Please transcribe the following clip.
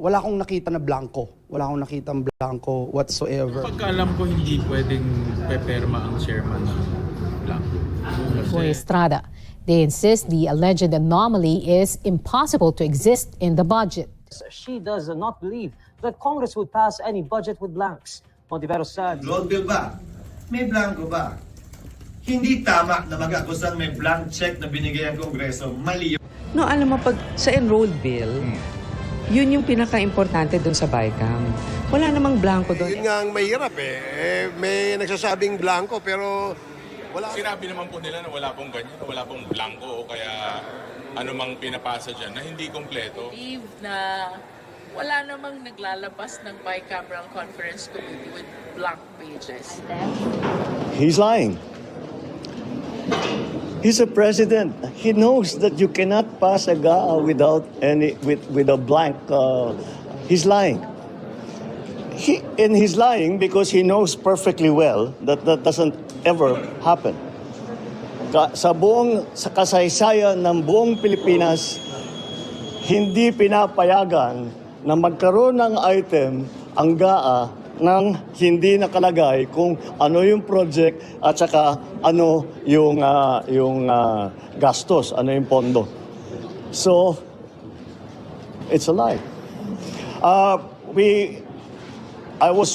wala akong nakita na blanco. Wala akong nakitang blanco whatsoever. Pagkaalam ko, hindi pwedeng peperma ang chairman ng blanco. For Estrada, they insist the alleged anomaly is impossible to exist in the budget. She does not believe that Congress would pass any budget with blanks. Montiveros said, Road bill ba? May blanco ba? Hindi tama na kung saan may blank check na binigay ang Kongreso. Mali yun. No, alam mo, pag sa enrolled bill, yun yung pinaka-importante dun sa BICAM. Wala namang blanco doon. Yun nga ang mahirap eh. May nagsasabing blanco pero wala. Sinabi naman po nila na wala pong ganyan, na wala pong blanco o kaya anumang pinapasa dyan na hindi kompleto. Believe na wala namang naglalabas ng bicameral conference committee with blank pages. He's lying. He's a president. He knows that you cannot pass a GAA without with a blank. He's lying. He's lying because he knows perfectly well that that doesn't ever happen. Sa kasaysayan ng buong Pilipinas, hindi pinapayagan na magkaroon ng item ang GAA nang hindi nakalagay kung ano yung project at saka ano yung gastos, ano yung pondo. So, it's a lie. I was